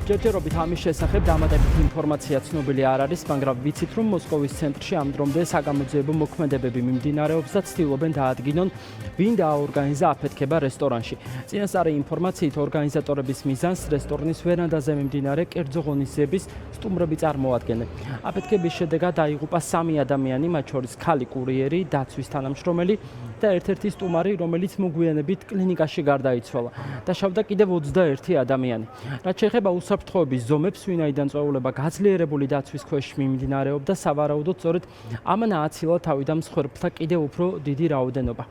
ჯერჯერობით ამის შესახებ დამატებით ინფორმაცია ცნობილი არ არის, მაგრამ ვიცით, რომ მოსკოვის ცენტრში ამ დრომდე საგამოძიებო მოქმედებები მიმდინარეობს და ცდილობენ დაადგინონ, ვინ დააორგანიზა აფეთქება რესტორანში. წინასწარი ინფორმაციით ორგანიზატორების მიზანს რესტორნის ვერანდაზე მიმდინარე კერძო ღონისძიების სტუმრები წარმოადგენენ. აფეთქების შედეგად დაიღუპა 3 ადამიანი, მათ შორის ქალი კურიერი, დაცვის თანამშრომელი და ერთ-ერთი სტუმარი, რომელიც მოგვიანებით კლინიკაში გარდაიცვალა. დაშავდა კიდევ 21 ადამიანი. რაც შეეხება უსაფრთხოების ზომებს, ვინაიდან წვეულება გაძლიერებული დაცვის ქვეშ მიმდინარეობდა, სავარაუდოდ სწორედ ამან ააცილა თავი და მსხვერპლთა კიდევ უფრო დიდი რაოდენობა.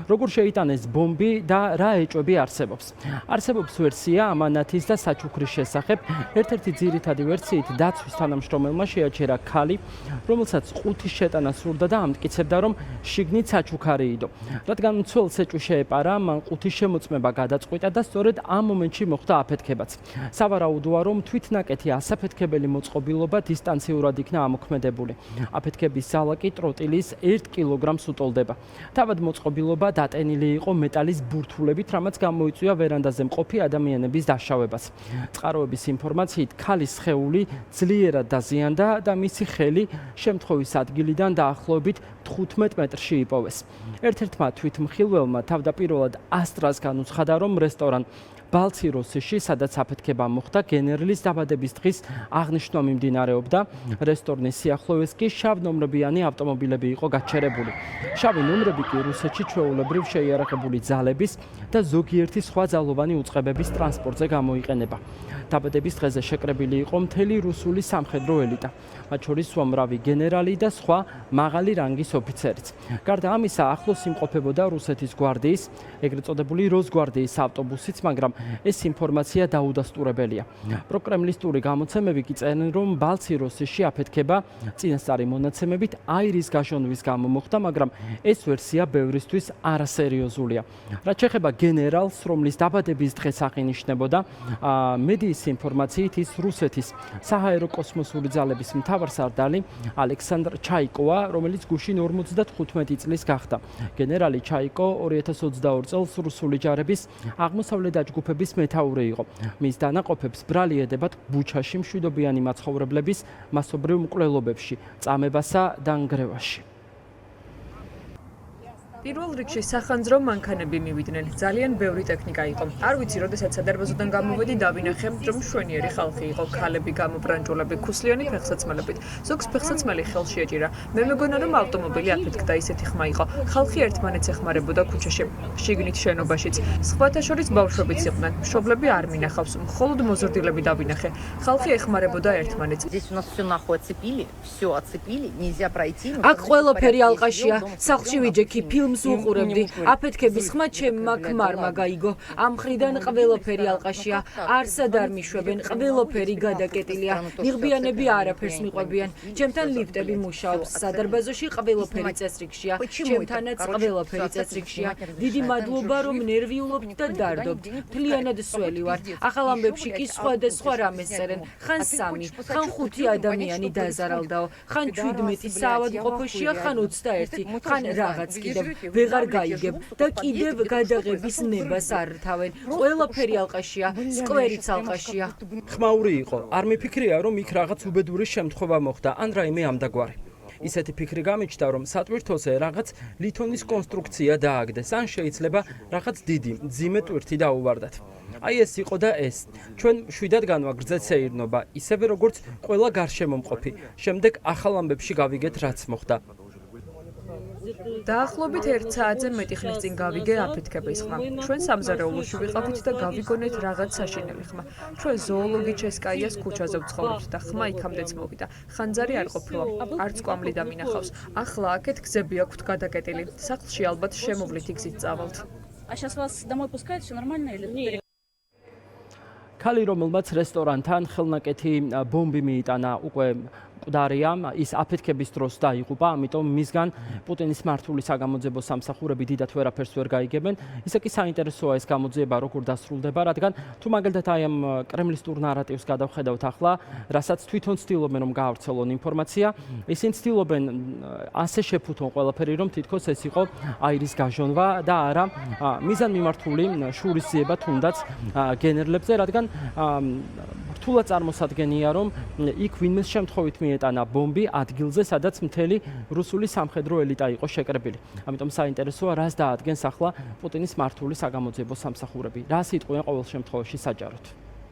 როგორ შეიტანეს ბომბი და რა ეჭვები არსებობს? არსებობს ვერსია ამანათის და საჩუქრის შესახებ. ერთ-ერთი ძირითადი ვერსიით დაცვის თანამშრომელმა შეაჩერა ქალი, რომელსაც ყუთის შეტანა სურდა და ამტკიცებდა, რომ შიგნით საჩუქარი იდო. რადგან მცველს ეჭვი შეეპარა, მან ყუთის შემოწმება გადაწყვიტა და სწორედ ამ მომენტში მოხდა აფეთქებაც. სავარაუდოა, რომ თვითნაკეთი ასაფეთქებელი მოწყობილობა დისტანციურად იქნა ამოქმედებული. აფეთქების ზალა კი ტროტილის 1 კილოგრამს უტოლდება. თავად მოწყობილობა დატენილი იყო მეტალის ბურთულებით, რამაც გამოიწვია ვერანდაზე მყოფი ადამიანების დაშავებას. წყაროების ინფორმაციით, ქალის სხეული ძლიერად დაზიანდა და მისი ხელი შემთხვევის ადგილიდან დაახლოებით 15 მეტრში იპოვეს. ერთ-ერთმა თვითმხილველმა თავდაპირველად ასტრას განუცხადა, რომ რესტორან ბალციროსში, სადაც აფეთქება მოხდა, გენერლის დაბადების დღის აღნიშვნა მიმდინარეობდა. რესტორნის სიახლოვეს კი შავნომრებიანი ავტომობილები იყო გაჩერებული. შავი ნომრები კი რუსეთში ჩვეულებრივ შეიარაღებული ძალების და ზოგიერთი სხვა ძალოვანი უწყებების ტრანსპორტზე გამოიყენება. დაბადების დღეზე შეკრებილი იყო მთელი რუსული სამხედრო ელიტა, მათ შორის უამრავი გენერალი და სხვა მაღალი რანგის ოფიცერიც. გარდა ამისა, ახლოს იმყოფებოდა რუსეთის გვარდიის, ეგრეთ წოდებული როსგვარდიის ავტობუსიც, მაგრამ ეს ინფორმაცია დაუდასტურებელია. პროკრემლისტური გამოცემები კი წერენ, რომ ბალციროსში აფეთქება წინასწარი მონაცემებით აირის გაშონვის გამო მოხდა, მაგრამ ეს ვერსია ბევრისთვის არასერიოზულია. რაც შეეხება გენერალს, რომლის დაბადების დღეს აღინიშნებოდა, მედიის ინფორმაციით ის რუსეთის საჰაერო კოსმოსური ძალების მთავარსარდალი ალექსანდრ ჩაიკოა, რომელიც გუშინ 55 წლის გახდა. გენერალი ჩაიკო 2022 წელს რუსული ჯარების აღმოსავლეთ დაჯგუფების მეთაური იყო. მის დანაყოფებს ბრალი ედებათ ბუჩაში მშვიდობიანი მაცხოვრებლების მასობრივ მკვლელობებში, წამებასა და ნგრევაში. პირველ რიგში სახანძრო მანქანები მივიდნენ. ძალიან ბევრი ტექნიკა იყო. არ ვიცი, როდესაც სადარბაზოდან გამოვედი, დავინახე, რომ მშვენიერი ხალხი იყო. ქალები, გამობრანჯულები, ქუსლიანი ფეხსაცმელებით. ზოგს ფეხსაცმელი ხელში ეჭირა. მე მეგონა, რომ ავტომობილი აფეთქდა, ისეთი ხმა იყო. ხალხი ერთმანეთს ეხმარებოდა ქუჩაში, შიგნით შენობაშიც. სხვათა შორის ბავშვებიც იყვნენ. მშობლები არ მინახავს, მხოლოდ მოზრდილები დავინახე. ხალხი ეხმარებოდა ერთმანეთს. აქ ყველაფერი ალყაშია. სახლში ვიჯექი, ფილმს უყურებდი. აფეთქების ხმა ჩემმა ქმარმა გაიგო. ამ მხრიდან ყველაფერი ალყაშია. არსად არ მიშვებენ, ყველაფერი გადაკეტილია. მიღბიანები არაფერს მიყვებიან. ჩემთან ლიფტები მუშაობს. სადარბაზოში ყველაფერი წესრიგშია. ჩემთანაც ყველაფერი წესრიგშია. დიდი მადლობა, რომ ნერვიულობთ და დარდობთ. მთლიანად სველი ვარ. ახალ ამბებში კი სხვადასხვა რამეს წერენ. ხან 3, ხან 5 ადამიანი დაზარალდაო. ხან 17 საავადმყოფოშია, ხან 21, ხან რაღაც კიდევ. ვეღარ გაიგებ და კიდევ გადაღების ნებას არ რთავენ. ყველაფერი ალყაშია, სკვერიც ალყაშია. ხმაური იყო. არ მიფიქრია, რომ იქ რაღაც უბედური შემთხვევა მოხდა, ან რაიმე ამდაგვარი. ისეთი ფიქრი გამიჩნდა, რომ სატვირთოზე რაღაც ლითონის კონსტრუქცია დააგდეს, ან შეიძლება რაღაც დიდი, მძიმე ტვირთი დაუვარდათ. აი ეს იყო და ეს. ჩვენ შვიდად განვაგრძეთ სეირნობა, ისევე როგორც ყველა გარშემომყოფი. შემდეგ ახალ ამბებში გავიგეთ, რაც მოხდა. დაახლოებით 1 საათზე მეტი ხნის წინ გავიგე აფეთქების ხმა. ჩვენ სამზარეულოში ვიყავით და გავიგონეთ რაღაც საშინელი ხმა. ჩვენ ზოოლოგი ჩესკაიას ქუჩაზე ვცხოვრობთ და ხმა იქამდეც მოვიდა. ხანძარი არ ყოფილა, არც კვამლი დამინახავს. ახლა აქეთ გზები აქვთ გადაკეტილი. სახლში ალბათ შემოვლითი გზით წავალთ. ქალი, რომელმაც რესტორანთან ხელნაკეთი ბომბი მიიტანა, უკვე მკვდარია, ის აფეთქების დროს დაიღუპა, ამიტომ მისგან პუტინის მართული საგამოძიებო სამსახურები დიდათ ვერაფერს ვერ გაიგებენ. ისე კი საინტერესოა ეს გამოძიება როგორ დასრულდება, რადგან თუ მაგალითად აი ამ კრემლისტურ ნარატივს გადავხედავთ ახლა, რასაც თვითონ ცდილობენ რომ გაავრცელონ ინფორმაცია, ისინი ცდილობენ ასე შეფუთონ ყველაფერი, რომ თითქოს ეს იყო აირის გაჟონვა და არა მიზანმიმართული შურისძიება თუნდაც გენერლებზე, რადგან რთულად წარმოსადგენია, რომ იქ ვინმეს შემთხვევით მიეტანა ბომბი ადგილზე, სადაც მთელი რუსული სამხედრო ელიტა იყო შეკრებილი. ამიტომ საინტერესოა, რას დაადგენს ახლა პუტინის მართული საგამოძიებო სამსახურები. რას იტყვიან ყოველ შემთხვევაში საჯაროდ.